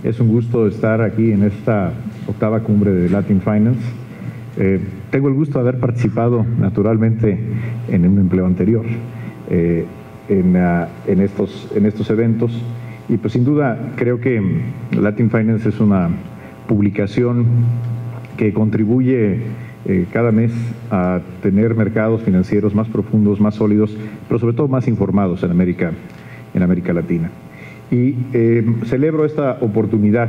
Es un gusto estar aquí en esta octava cumbre de Latin Finance. Tengo el gusto de haber participado naturalmente en un empleo anterior en estos eventos, y pues sin duda creo que Latin Finance es una publicación que contribuye cada mes a tener mercados financieros más profundos, más sólidos, pero sobre todo más informados en América Latina. Y celebro esta oportunidad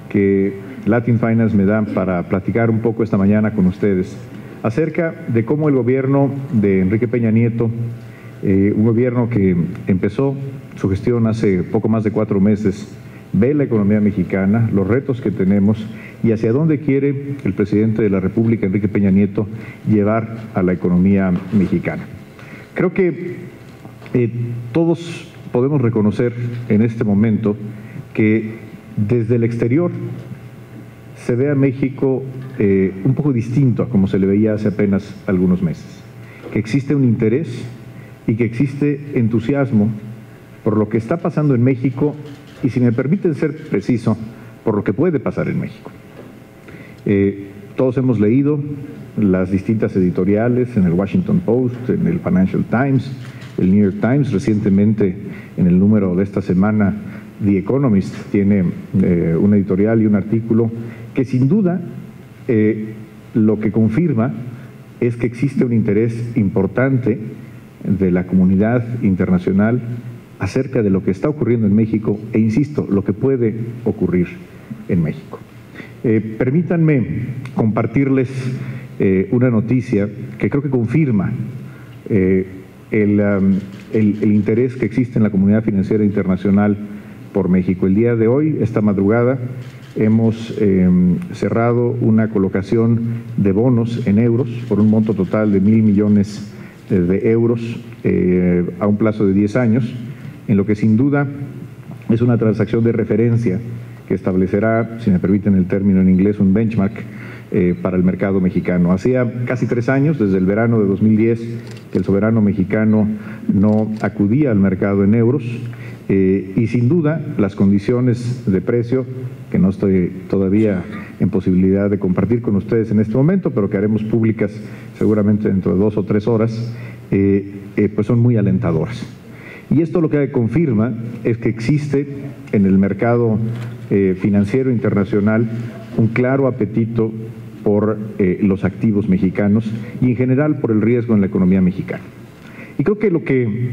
que Latin Finance me da para platicar un poco esta mañana con ustedes acerca de cómo el gobierno de Enrique Peña Nieto, un gobierno que empezó su gestión hace poco más de 4 meses, ve la economía mexicana, los retos que tenemos y hacia dónde quiere el presidente de la República, Enrique Peña Nieto, llevar a la economía mexicana. Creo que todos podemos reconocer en este momento que desde el exterior se ve a México un poco distinto a como se le veía hace apenas algunos meses, que existe un interés y que existe entusiasmo por lo que está pasando en México y, si me permiten ser preciso, por lo que puede pasar en México. Todos hemos leído las distintas editoriales en el Washington Post, en el Financial Times, el New York Times, recientemente en el número de esta semana The Economist tiene un editorial y un artículo que sin duda lo que confirma es que existe un interés importante de la comunidad internacional acerca de lo que está ocurriendo en México e, insisto, lo que puede ocurrir en México. Permítanme compartirles una noticia que creo que confirma el interés que existe en la comunidad financiera internacional por México. El día de hoy, esta madrugada, hemos cerrado una colocación de bonos en euros por un monto total de 1.000 millones de euros a un plazo de 10 años, en lo que sin duda es una transacción de referencia que establecerá, si me permiten el término en inglés, un benchmark para el mercado mexicano. Hacía casi 3 años, desde el verano de 2010, que el soberano mexicano no acudía al mercado en euros, y sin duda las condiciones de precio, que no estoy todavía en posibilidad de compartir con ustedes en este momento, pero que haremos públicas seguramente dentro de 2 o 3 horas, pues son muy alentadoras. Y esto lo que confirma es que existe en el mercado financiero internacional un claro apetito por los activos mexicanos y en general por el riesgo en la economía mexicana. Y creo que lo que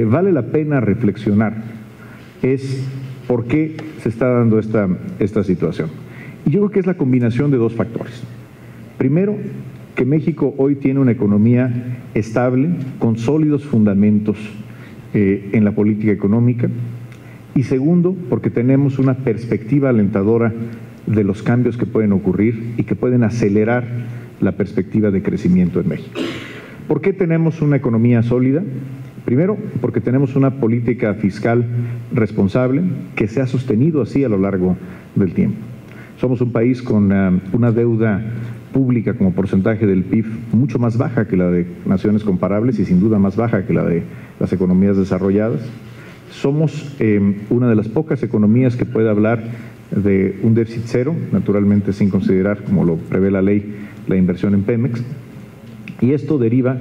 vale la pena reflexionar es por qué se está dando esta situación. Y yo creo que es la combinación de 2 factores. Primero, que México hoy tiene una economía estable, con sólidos fundamentos en la política económica. Y segundo, porque tenemos una perspectiva alentadora de los cambios que pueden ocurrir y que pueden acelerar la perspectiva de crecimiento en México. ¿Por qué tenemos una economía sólida? Primero, porque tenemos una política fiscal responsable que se ha sostenido así a lo largo del tiempo. Somos un país con una deuda pública como porcentaje del PIB mucho más baja que la de naciones comparables y sin duda más baja que la de las economías desarrolladas. Somos una de las pocas economías que puede hablar de un déficit cero, naturalmente sin considerar, como lo prevé la ley, la inversión en Pemex. Y esto deriva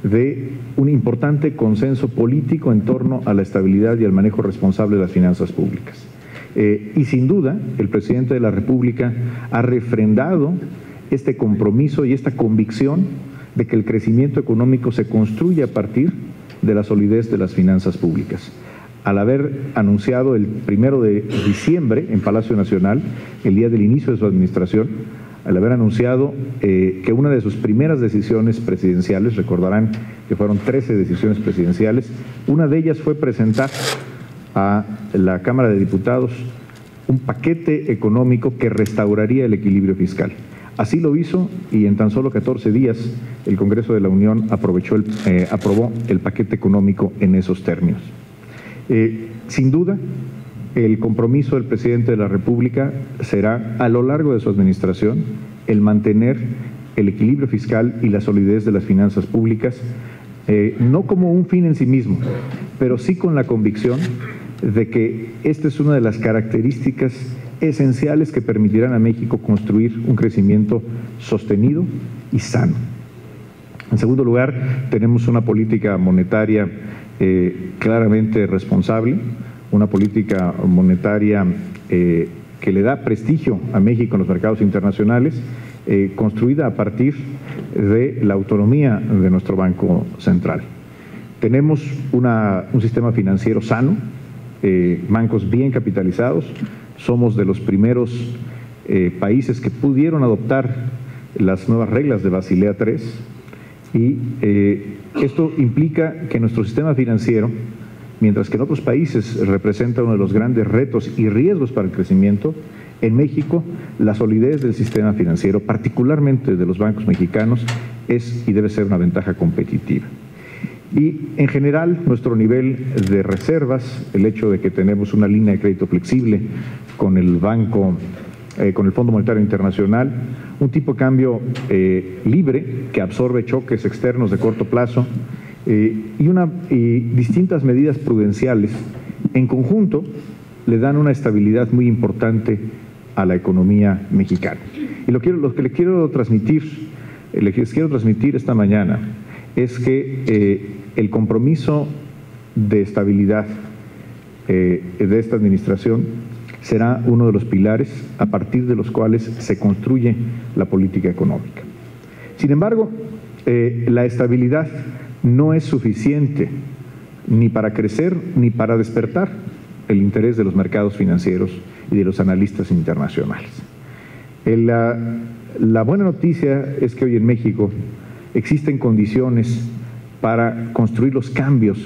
de un importante consenso político en torno a la estabilidad y al manejo responsable de las finanzas públicas. Y sin duda, el presidente de la República ha refrendado este compromiso y esta convicción de que el crecimiento económico se construye a partir de la solidez de las finanzas públicas. Al haber anunciado el 1 de diciembre en Palacio Nacional, el día del inicio de su administración, al haber anunciado que una de sus primeras decisiones presidenciales, recordarán que fueron 13 decisiones presidenciales, una de ellas fue presentar a la Cámara de Diputados un paquete económico que restauraría el equilibrio fiscal. Así lo hizo y en tan solo 14 días el Congreso de la Unión aprobó el paquete económico en esos términos. Sin duda, el compromiso del presidente de la República será, a lo largo de su administración, el mantener el equilibrio fiscal y la solidez de las finanzas públicas, no como un fin en sí mismo, pero sí con la convicción de que esta es una de las características esenciales que permitirán a México construir un crecimiento sostenido y sano. En segundo lugar, tenemos una política monetaria claramente responsable, una política monetaria que le da prestigio a México en los mercados internacionales, construida a partir de la autonomía de nuestro Banco Central. Tenemos un sistema financiero sano, bancos bien capitalizados. Somos de los primeros países que pudieron adoptar las nuevas reglas de Basilea III y esto implica que nuestro sistema financiero, mientras que en otros países representa uno de los grandes retos y riesgos para el crecimiento, en México la solidez del sistema financiero, particularmente de los bancos mexicanos, es y debe ser una ventaja competitiva. Y en general nuestro nivel de reservas, el hecho de que tenemos una línea de crédito flexible con el Fondo Monetario Internacional, un tipo de cambio libre que absorbe choques externos de corto plazo y distintas medidas prudenciales en conjunto le dan una estabilidad muy importante a la economía mexicana. Y lo que les quiero transmitir esta mañana es que el compromiso de estabilidad de esta administración será uno de los pilares a partir de los cuales se construye la política económica. Sin embargo, la estabilidad no es suficiente ni para crecer ni para despertar el interés de los mercados financieros y de los analistas internacionales. La buena noticia es que hoy en México existen condiciones para construir los cambios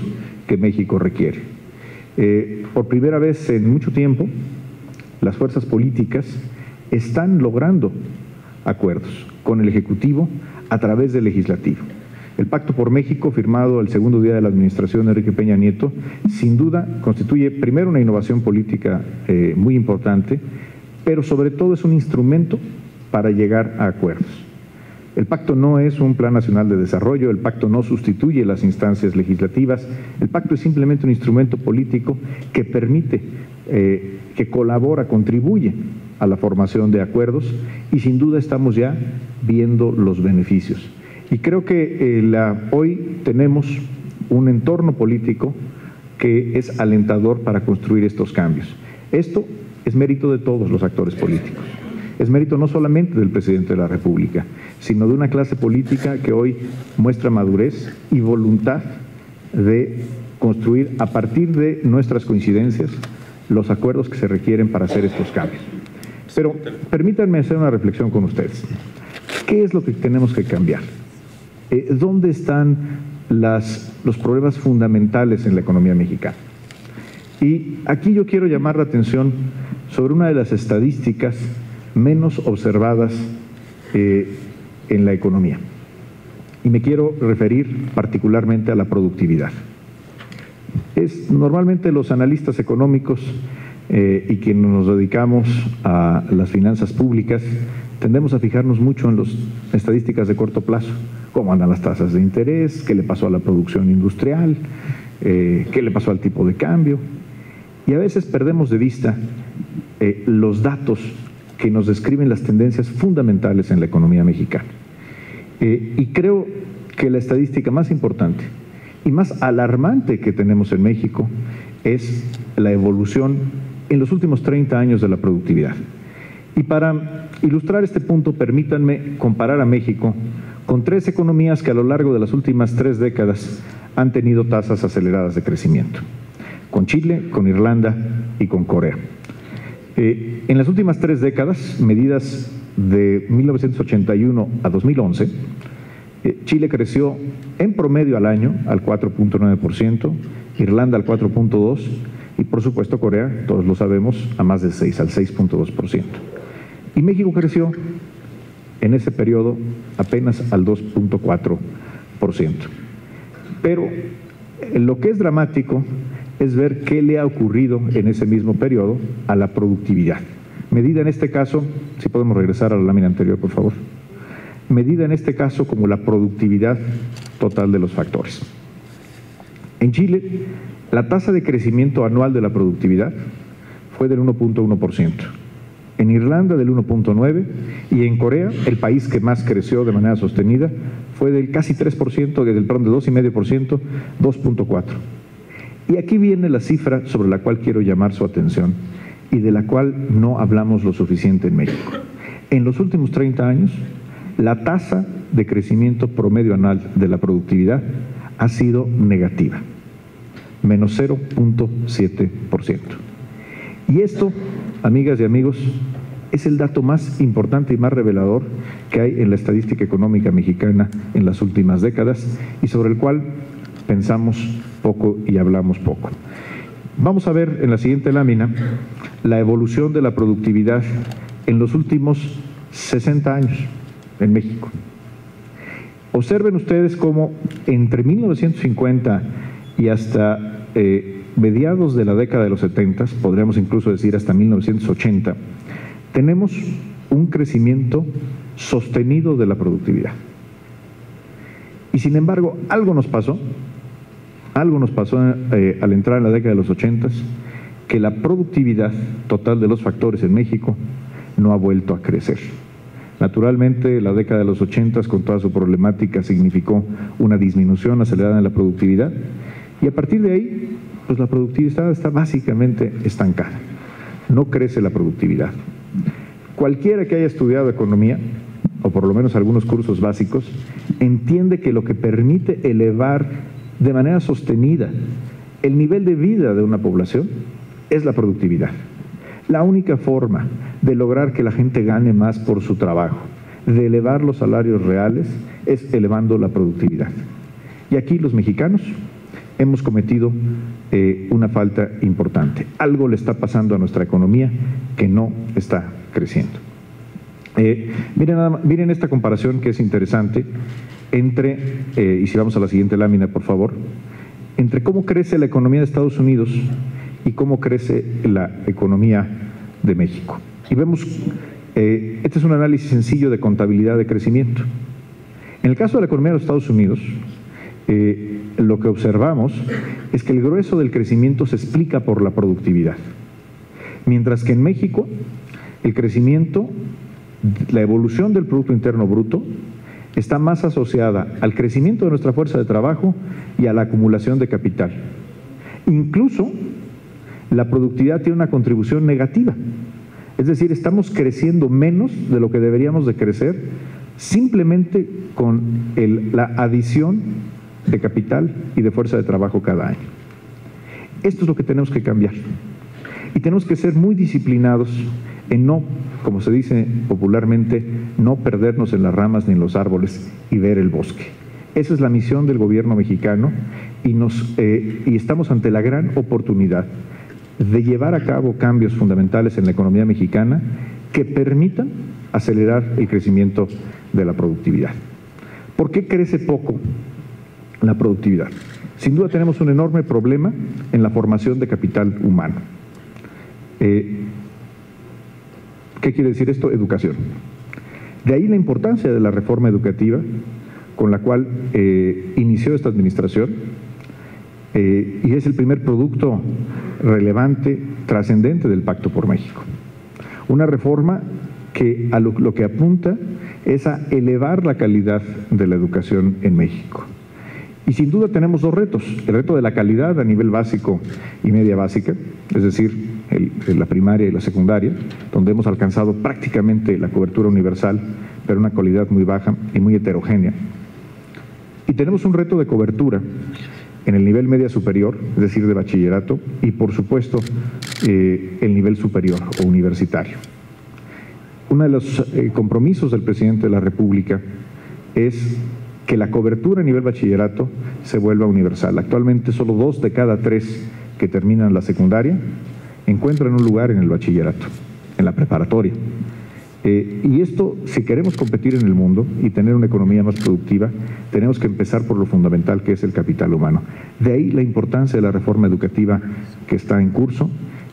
que México requiere. Por primera vez en mucho tiempo, las fuerzas políticas están logrando acuerdos con el Ejecutivo a través del Legislativo. El Pacto por México, firmado el segundo día de la administración de Enrique Peña Nieto, sin duda constituye primero una innovación política muy importante, pero sobre todo es un instrumento para llegar a acuerdos. El pacto no es un plan nacional de desarrollo, el pacto no sustituye las instancias legislativas, el pacto es simplemente un instrumento político que permite, que colabora, contribuye a la formación de acuerdos y sin duda estamos ya viendo los beneficios. Y creo que hoy tenemos un entorno político que es alentador para construir estos cambios. Esto es mérito de todos los actores políticos. Es mérito no solamente del presidente de la República, sino de una clase política que hoy muestra madurez y voluntad de construir a partir de nuestras coincidencias los acuerdos que se requieren para hacer estos cambios. Pero permítanme hacer una reflexión con ustedes. ¿Qué es lo que tenemos que cambiar? ¿Dónde están los problemas fundamentales en la economía mexicana? Y aquí yo quiero llamar la atención sobre una de las estadísticas menos observadas en la economía. Y me quiero referir particularmente a la productividad. Normalmente los analistas económicos y quienes nos dedicamos a las finanzas públicas tendemos a fijarnos mucho en las estadísticas de corto plazo, cómo andan las tasas de interés, qué le pasó a la producción industrial, qué le pasó al tipo de cambio, y a veces perdemos de vista los datos que nos describen las tendencias fundamentales en la economía mexicana. Y creo que la estadística más importante y más alarmante que tenemos en México es la evolución en los últimos 30 años de la productividad. Y para ilustrar este punto, permítanme comparar a México con 3 economías que a lo largo de las últimas 3 décadas han tenido tasas aceleradas de crecimiento: con Chile, con Irlanda y con Corea. En las últimas 3 décadas, medidas de 1981 a 2011, Chile creció en promedio al año al 4.9%, Irlanda al 4.2% y por supuesto Corea, todos lo sabemos, a más del 6, al 6.2%. Y México creció en ese periodo apenas al 2.4%. Pero lo que es dramático es ver qué le ha ocurrido en ese mismo periodo a la productividad. Medida en este caso, si podemos regresar a la lámina anterior, por favor. Medida en este caso como la productividad total de los factores. En Chile, la tasa de crecimiento anual de la productividad fue del 1.1%. En Irlanda del 1.9% y en Corea, el país que más creció de manera sostenida, fue del casi 3%, del 2,5%, 2.4%. Y aquí viene la cifra sobre la cual quiero llamar su atención y de la cual no hablamos lo suficiente en México. En los últimos 30 años, la tasa de crecimiento promedio anual de la productividad ha sido negativa, menos 0.7%. Y esto, amigas y amigos, es el dato más importante y más revelador que hay en la estadística económica mexicana en las últimas décadas y sobre el cual pensamos poco y hablamos poco. Vamos a ver en la siguiente lámina la evolución de la productividad en los últimos 60 años en México. Observen ustedes cómo entre 1950 y hasta mediados de la década de los 70, podríamos incluso decir hasta 1980, tenemos un crecimiento sostenido de la productividad. Y sin embargo, algo nos pasó al entrar en la década de los 80, que la productividad total de los factores en México no ha vuelto a crecer. Naturalmente, la década de los 80, con toda su problemática, significó una disminución acelerada en la productividad y a partir de ahí, pues la productividad está básicamente estancada. No crece la productividad. Cualquiera que haya estudiado economía, o por lo menos algunos cursos básicos, entiende que lo que permite elevar de manera sostenida el nivel de vida de una población es la productividad. La única forma de lograr que la gente gane más por su trabajo, de elevar los salarios reales, es elevando la productividad. Y aquí los mexicanos hemos cometido una falta importante. Algo le está pasando a nuestra economía que no está creciendo. Miren esta comparación que es interesante entre, y si vamos a la siguiente lámina, por favor, entre cómo crece la economía de Estados Unidos y cómo crece la economía de México. Y vemos, este es un análisis sencillo de contabilidad de crecimiento. En el caso de la economía de los Estados Unidos, lo que observamos es que el grueso del crecimiento se explica por la productividad. Mientras que en México, el crecimiento, la evolución del Producto Interno Bruto, está más asociada al crecimiento de nuestra fuerza de trabajo y a la acumulación de capital. Incluso, la productividad tiene una contribución negativa. Es decir, estamos creciendo menos de lo que deberíamos de crecer simplemente con la adición de capital y de fuerza de trabajo cada año. Esto es lo que tenemos que cambiar. Y tenemos que ser muy disciplinados en no, como se dice popularmente, no perdernos en las ramas ni en los árboles y ver el bosque. Esa es la misión del gobierno mexicano y estamos ante la gran oportunidad de llevar a cabo cambios fundamentales en la economía mexicana que permitan acelerar el crecimiento de la productividad. ¿Por qué crece poco la productividad? Sin duda tenemos un enorme problema en la formación de capital humano. ¿Qué quiere decir esto? Educación. De ahí la importancia de la reforma educativa con la cual inició esta administración y es el primer producto relevante, trascendente del Pacto por México. Una reforma que a lo que apunta es a elevar la calidad de la educación en México. Y sin duda tenemos dos retos, el reto de la calidad a nivel básico y media básica, es decir, la primaria y la secundaria, donde hemos alcanzado prácticamente la cobertura universal, pero una calidad muy baja y muy heterogénea. Y tenemos un reto de cobertura en el nivel media superior, es decir, de bachillerato, y por supuesto el nivel superior o universitario. Uno de los compromisos del presidente de la República es que la cobertura a nivel bachillerato se vuelva universal. Actualmente solo 2 de cada 3 que terminan la secundaria encuentran un lugar en el bachillerato, en la preparatoria. Y esto, si queremos competir en el mundo y tener una economía más productiva, tenemos que empezar por lo fundamental que es el capital humano. De ahí la importancia de la reforma educativa que está en curso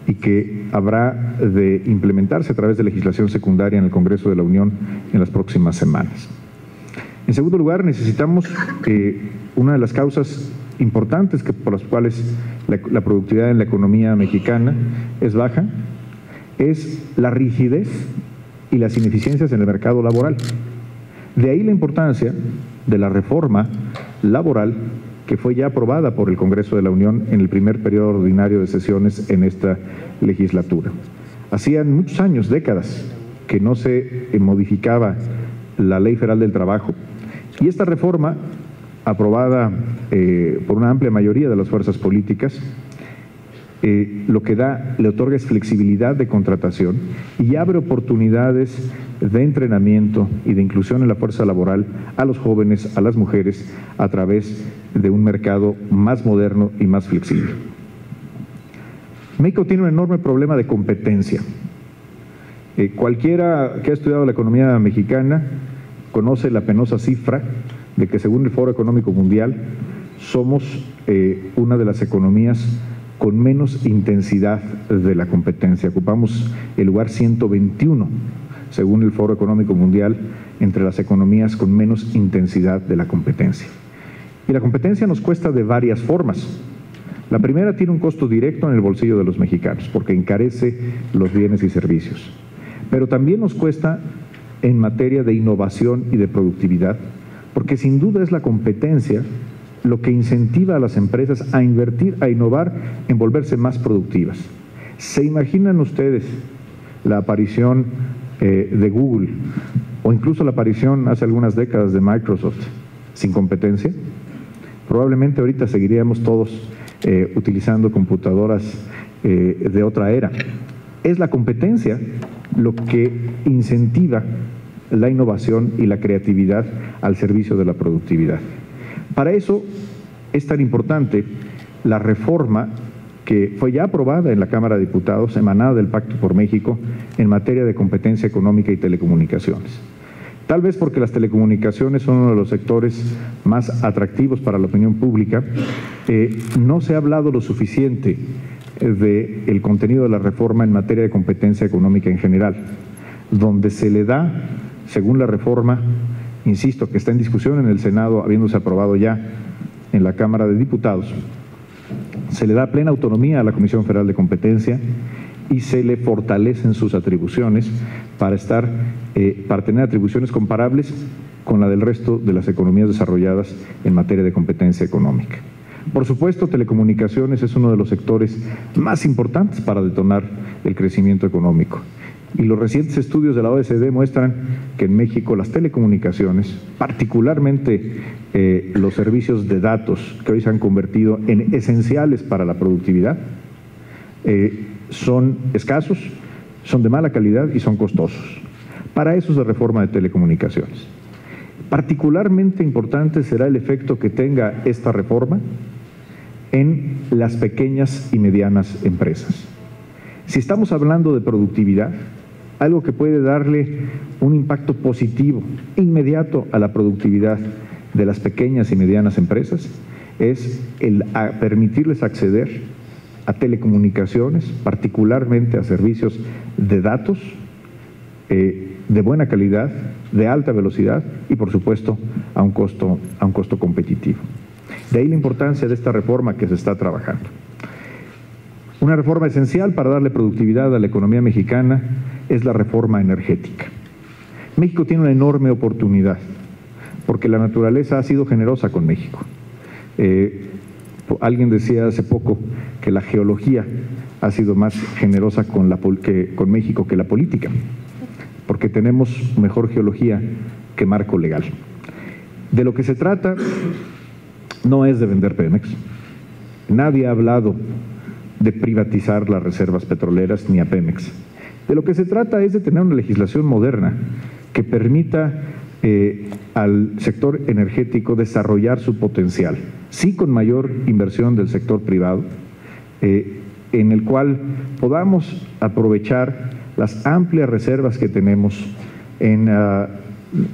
y que habrá de implementarse a través de legislación secundaria en el Congreso de la Unión en las próximas semanas. En segundo lugar, necesitamos una de las causas importantes por los cuales la productividad en la economía mexicana es baja es la rigidez y las ineficiencias en el mercado laboral. De ahí la importancia de la reforma laboral que fue ya aprobada por el Congreso de la Unión en el primer periodo ordinario de sesiones en esta legislatura. Hacían muchos años, décadas, que no se modificaba la Ley Federal del Trabajo, y esta reforma, aprobada por una amplia mayoría de las fuerzas políticas, lo que le otorga es flexibilidad de contratación y abre oportunidades de entrenamiento y de inclusión en la fuerza laboral a los jóvenes, a las mujeres, a través de un mercado más moderno y más flexible. México tiene un enorme problema de competencia. Cualquiera que ha estudiado la economía mexicana conoce la penosa cifra de que, según el Foro Económico Mundial, somos una de las economías con menos intensidad de la competencia. Ocupamos el lugar 121, según el Foro Económico Mundial, entre las economías con menos intensidad de la competencia. Y la competencia nos cuesta de varias formas. La primera tiene un costo directo en el bolsillo de los mexicanos, porque encarece los bienes y servicios. Pero también nos cuesta en materia de innovación y de productividad, porque sin duda es la competencia lo que incentiva a las empresas a invertir, a innovar, en volverse más productivas. ¿Se imaginan ustedes la aparición de Google o incluso la aparición hace algunas décadas de Microsoft sin competencia? Probablemente ahorita seguiríamos todos utilizando computadoras de otra era. Es la competencia lo que incentiva la innovación y la creatividad al servicio de la productividad. Para eso es tan importante la reforma que fue ya aprobada en la Cámara de Diputados, emanada del Pacto por México, en materia de competencia económica y telecomunicaciones. Tal vez porque las telecomunicaciones son uno de los sectores más atractivos para la opinión pública, no se ha hablado lo suficiente del contenido de la reforma en materia de competencia económica en general, donde se le da, según la reforma, insisto, que está en discusión en el Senado, habiéndose aprobado ya en la Cámara de Diputados, se le da plena autonomía a la Comisión Federal de Competencia y se le fortalecen sus atribuciones para tener atribuciones comparables con la del resto de las economías desarrolladas en materia de competencia económica. Por supuesto, telecomunicaciones es uno de los sectores más importantes para detonar el crecimiento económico. Y los recientes estudios de la OECD muestran que en México las telecomunicaciones, particularmente los servicios de datos que hoy se han convertido en esenciales para la productividad, son escasos, son de mala calidad y son costosos. Para eso es la reforma de telecomunicaciones. Particularmente importante será el efecto que tenga esta reforma en las pequeñas y medianas empresas. Si estamos hablando de productividad, algo que puede darle un impacto positivo, inmediato a la productividad de las pequeñas y medianas empresas, es el permitirles acceder a telecomunicaciones, particularmente a servicios de datos de buena calidad, de alta velocidad y, por supuesto, a un costo competitivo. De ahí la importancia de esta reforma que se está trabajando. Una reforma esencial para darle productividad a la economía mexicana es la reforma energética. México tiene una enorme oportunidad, porque la naturaleza ha sido generosa con México. Alguien decía hace poco que la geología ha sido más generosa con México que la política, porque tenemos mejor geología que marco legal. De lo que se trata no es de vender Pemex. Nadie ha hablado de privatizar las reservas petroleras ni a Pemex. De lo que se trata es de tener una legislación moderna que permita al sector energético desarrollar su potencial, sí con mayor inversión del sector privado, en el cual podamos aprovechar las amplias reservas que tenemos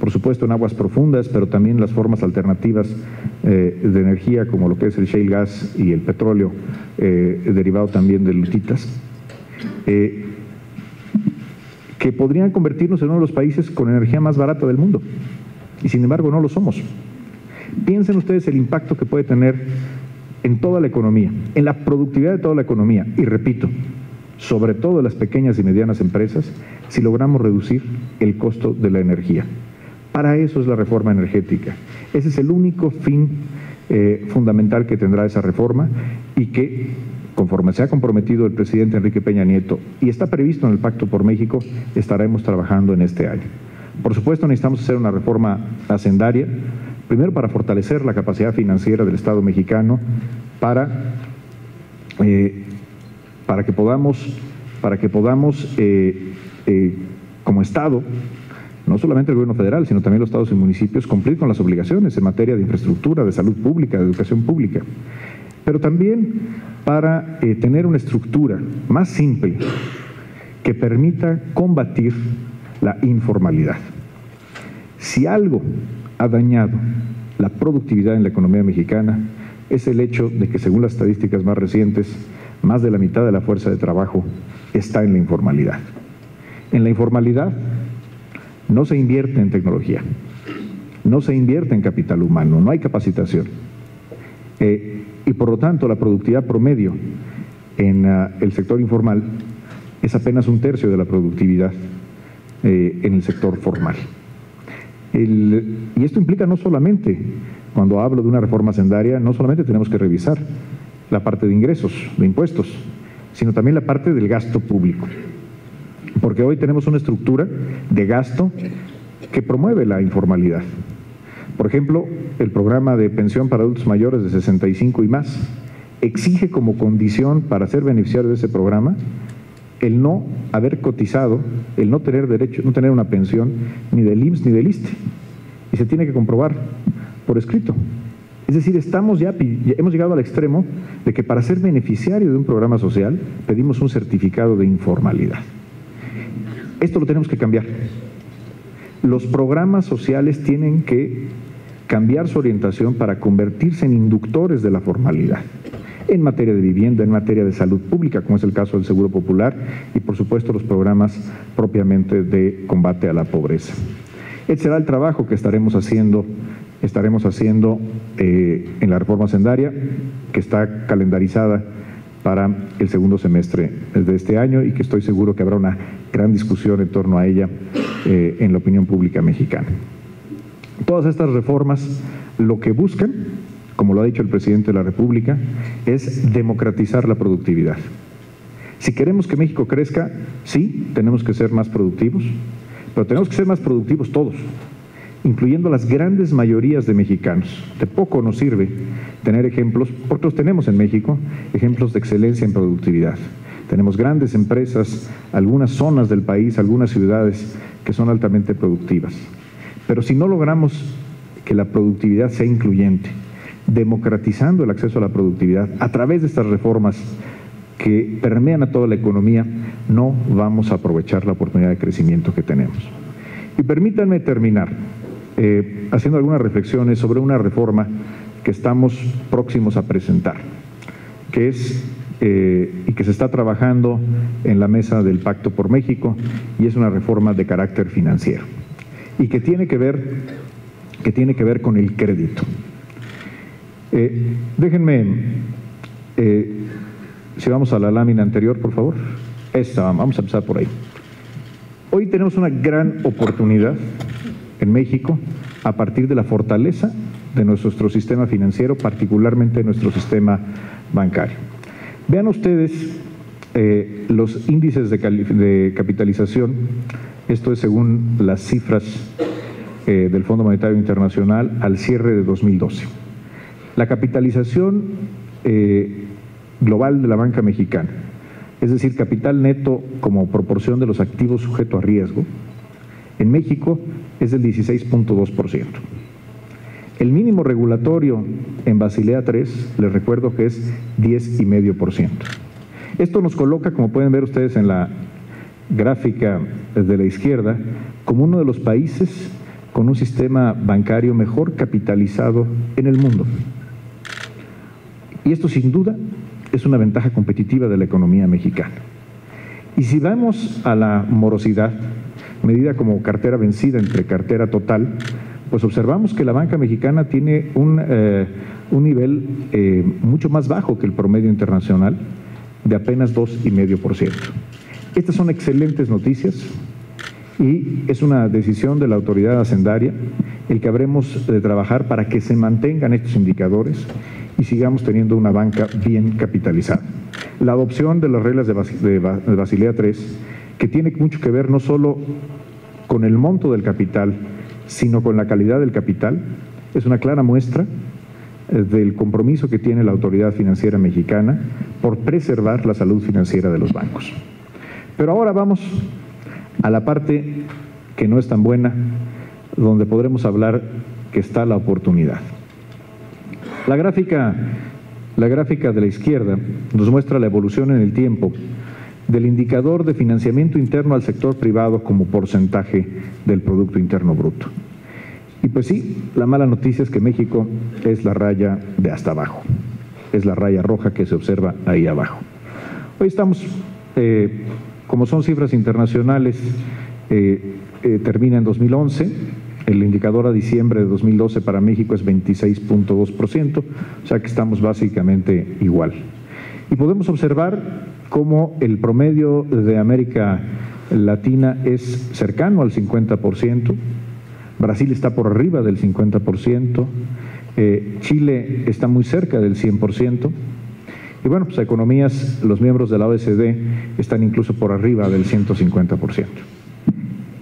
por supuesto en aguas profundas, pero también las formas alternativas de energía como lo que es el shale gas y el petróleo derivado también de lutitas, que podrían convertirnos en uno de los países con energía más barata del mundo, y sin embargo no lo somos. Piensen ustedes el impacto que puede tener en toda la economía, en la productividad de toda la economía, y repito, sobre todo de las pequeñas y medianas empresas, si logramos reducir el costo de la energía. Para eso es la reforma energética. Ese es el único fin fundamental que tendrá esa reforma, y que, conforme se ha comprometido el presidente Enrique Peña Nieto y está previsto en el Pacto por México, estaremos trabajando en este año. Por supuesto, necesitamos hacer una reforma hacendaria, primero para fortalecer la capacidad financiera del Estado mexicano, para que podamos como Estado, no solamente el gobierno federal, sino también los estados y municipios, cumplir con las obligaciones en materia de infraestructura, de salud pública, de educación pública, pero también para tener una estructura más simple que permita combatir la informalidad. Si algo ha dañado la productividad en la economía mexicana, es el hecho de que, según las estadísticas más recientes, más de la mitad de la fuerza de trabajo está en la informalidad. En la informalidad no se invierte en tecnología, no se invierte en capital humano, no hay capacitación. Y por lo tanto, la productividad promedio en el sector informal es apenas 1/3 de la productividad en el sector formal. Y esto implica no solamente, cuando hablo de una reforma hacendaria, no solamente tenemos que revisar la parte de ingresos, de impuestos, sino también la parte del gasto público. Porque hoy tenemos una estructura de gasto que promueve la informalidad. Por ejemplo, el programa de pensión para adultos mayores de 65 y más exige como condición para ser beneficiario de ese programa el no haber cotizado, el no tener derecho, no tener una pensión ni del IMSS ni del ISSSTE, y se tiene que comprobar por escrito. Es decir, hemos llegado al extremo de que para ser beneficiario de un programa social pedimos un certificado de informalidad. Esto lo tenemos que cambiar. Los programas sociales tienen que cambiar su orientación para convertirse en inductores de la formalidad, en materia de vivienda, en materia de salud pública, como es el caso del Seguro Popular, y por supuesto los programas propiamente de combate a la pobreza. Este será el trabajo que estaremos haciendo en la reforma hacendaria, que está calendarizada para el segundo semestre de este año, y que estoy seguro que habrá una gran discusión en torno a ella en la opinión pública mexicana. Todas estas reformas lo que buscan, como lo ha dicho el presidente de la República, es democratizar la productividad. Si queremos que México crezca, sí, tenemos que ser más productivos, pero tenemos que ser más productivos todos, incluyendo las grandes mayorías de mexicanos. De poco nos sirve tener ejemplos, porque los tenemos en México, ejemplos de excelencia en productividad. Tenemos grandes empresas, algunas zonas del país, algunas ciudades que son altamente productivas. Pero si no logramos que la productividad sea incluyente, democratizando el acceso a la productividad a través de estas reformas que permean a toda la economía, no vamos a aprovechar la oportunidad de crecimiento que tenemos. Y permítanme terminar haciendo algunas reflexiones sobre una reforma que estamos próximos a presentar, que es y que se está trabajando en la mesa del Pacto por México, y es una reforma de carácter financiero y que tiene que ver con el crédito. Déjenme, si vamos a la lámina anterior, por favor. Vamos a empezar por ahí. Hoy tenemos una gran oportunidad en México a partir de la fortaleza de nuestro sistema financiero, particularmente nuestro sistema bancario. Vean ustedes los índices de capitalización. Esto es según las cifras del Fondo Monetario Internacional al cierre de 2012. La capitalización global de la banca mexicana, es decir, capital neto como proporción de los activos sujetos a riesgo, en México es del 16.2%. El mínimo regulatorio en Basilea III, les recuerdo que es 10,5%. Esto nos coloca, como pueden ver ustedes en la gráfica de la izquierda, como uno de los países con un sistema bancario mejor capitalizado en el mundo. Y esto sin duda es una ventaja competitiva de la economía mexicana. Y si vamos a la morosidad, medida como cartera vencida entre cartera total, pues observamos que la banca mexicana tiene un nivel mucho más bajo que el promedio internacional, de apenas 2,5%. Estas son excelentes noticias y es una decisión de la autoridad hacendaria el que habremos de trabajar para que se mantengan estos indicadores y sigamos teniendo una banca bien capitalizada. La adopción de las reglas de Basilea III, que tiene mucho que ver no solo con el monto del capital, sino con la calidad del capital, es una clara muestra del compromiso que tiene la autoridad financiera mexicana por preservar la salud financiera de los bancos. Pero ahora vamos a la parte que no es tan buena, donde podremos hablar que está la oportunidad. La gráfica de la izquierda nos muestra la evolución en el tiempo del indicador de financiamiento interno al sector privado como porcentaje del Producto Interno Bruto. Y pues sí, la mala noticia es que México es la raya de hasta abajo, es la raya roja que se observa ahí abajo. Hoy estamos, como son cifras internacionales, termina en 2011, el indicador a diciembre de 2012 para México es 26,2%, o sea que estamos básicamente igual. Y podemos observar cómo el promedio de América Latina es cercano al 50%, Brasil está por arriba del 50%, Chile está muy cerca del 100%, y bueno, pues economías, los miembros de la OECD están incluso por arriba del 150%.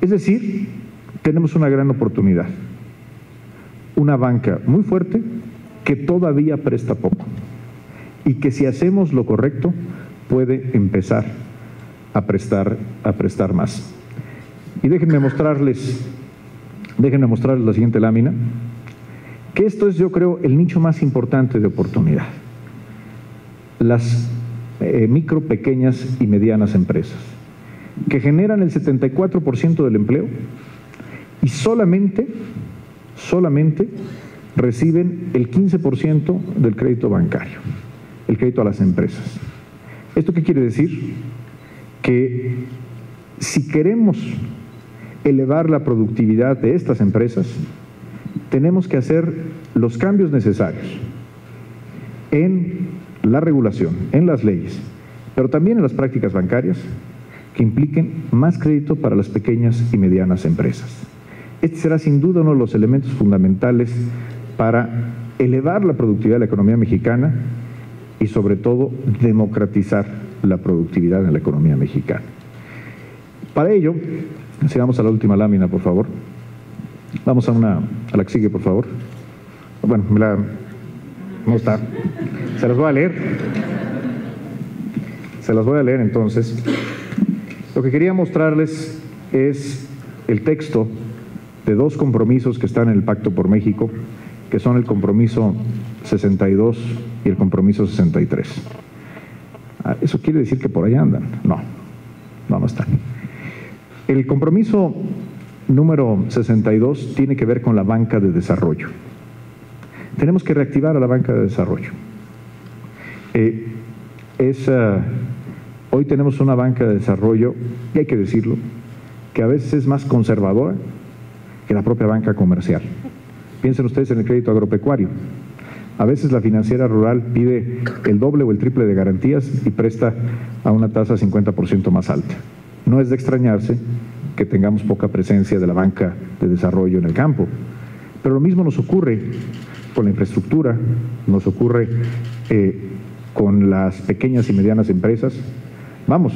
Es decir, tenemos una gran oportunidad, una banca muy fuerte que todavía presta poco y que si hacemos lo correcto puede empezar a prestar más. Y déjenme mostrarles la siguiente lámina, que esto es, yo creo, el nicho más importante de oportunidad. Las micro, pequeñas y medianas empresas, que generan el 74% del empleo y solamente reciben el 15% del crédito bancario, el crédito a las empresas. ¿Esto qué quiere decir? Que si queremos elevar la productividad de estas empresas, tenemos que hacer los cambios necesarios en la regulación, en las leyes, pero también en las prácticas bancarias que impliquen más crédito para las pequeñas y medianas empresas. Este será sin duda uno de los elementos fundamentales para elevar la productividad de la economía mexicana y sobre todo democratizar la productividad en la economía mexicana. Para ello, si vamos a la última lámina, por favor. Vamos a la que sigue, por favor. Bueno, no está. Se las voy a leer. Entonces. Lo que quería mostrarles es el texto de dos compromisos que están en el Pacto por México, que son el compromiso 62 y el compromiso 63. ¿Eso quiere decir que por ahí andan? No están. El compromiso número 62 tiene que ver con la banca de desarrollo. Tenemos que reactivar a la banca de desarrollo. Hoy tenemos una banca de desarrollo, y hay que decirlo, que a veces es más conservadora que la propia banca comercial. Piensen ustedes en el crédito agropecuario. A veces la financiera rural pide el doble o el triple de garantías y presta a una tasa 50% más alta. No es de extrañarse que tengamos poca presencia de la banca de desarrollo en el campo, pero lo mismo nos ocurre con la infraestructura, nos ocurre con las pequeñas y medianas empresas. Vamos,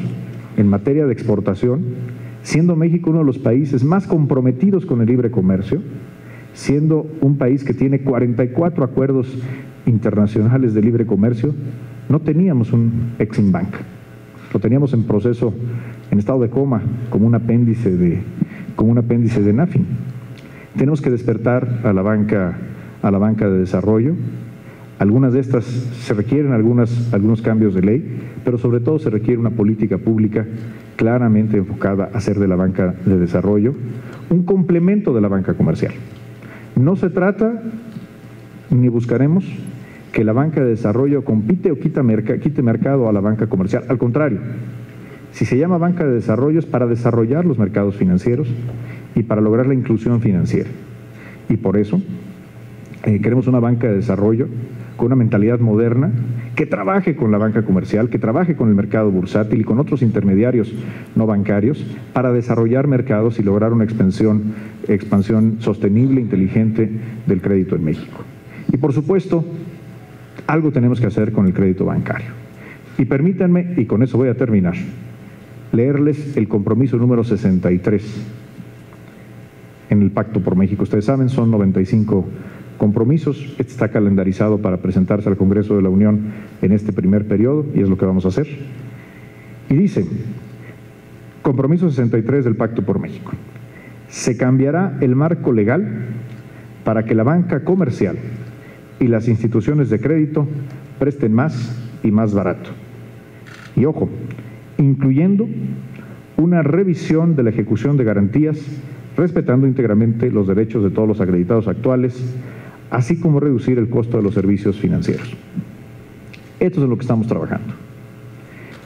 en materia de exportación, siendo México uno de los países más comprometidos con el libre comercio, siendo un país que tiene 44 acuerdos internacionales de libre comercio, no teníamos un Exim Bank. Lo teníamos en proceso, en estado de coma, como un apéndice de NAFIN. Tenemos que despertar a la banca de desarrollo. Algunas de estas se requieren algunos cambios de ley, pero sobre todo se requiere una política pública claramente enfocada a hacer de la banca de desarrollo un complemento de la banca comercial. No se trata, ni buscaremos, que la banca de desarrollo compite o quite mercado a la banca comercial. Al contrario, si se llama banca de desarrollo es para desarrollar los mercados financieros y para lograr la inclusión financiera. Y por eso queremos una banca de desarrollo con una mentalidad moderna, que trabaje con la banca comercial, que trabaje con el mercado bursátil y con otros intermediarios no bancarios para desarrollar mercados y lograr una expansión sostenible, inteligente del crédito en México. Y por supuesto, algo tenemos que hacer con el crédito bancario. Y permítanme, y con eso voy a terminar, leerles el compromiso número 63 en el Pacto por México. Ustedes saben, son 95 compromisos. Este está calendarizado para presentarse al Congreso de la Unión en este primer periodo y es lo que vamos a hacer. Y dice, compromiso 63 del Pacto por México. Se cambiará el marco legal para que la banca comercial y las instituciones de crédito presten más y más barato. Y ojo, incluyendo una revisión de la ejecución de garantías, respetando íntegramente los derechos de todos los acreditados actuales, así como reducir el costo de los servicios financieros. Esto es lo que estamos trabajando.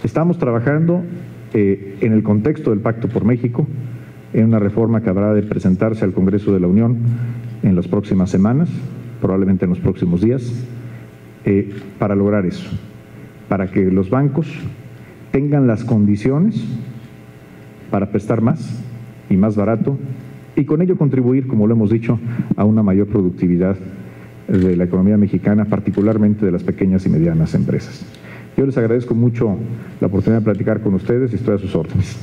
Estamos trabajando en el contexto del Pacto por México, en una reforma que habrá de presentarse al Congreso de la Unión en las próximas semanas, probablemente en los próximos días, para lograr eso, para que los bancos tengan las condiciones para prestar más y más barato y con ello contribuir, como lo hemos dicho, a una mayor productividad de la economía mexicana, particularmente de las pequeñas y medianas empresas. Yo les agradezco mucho la oportunidad de platicar con ustedes y estoy a sus órdenes.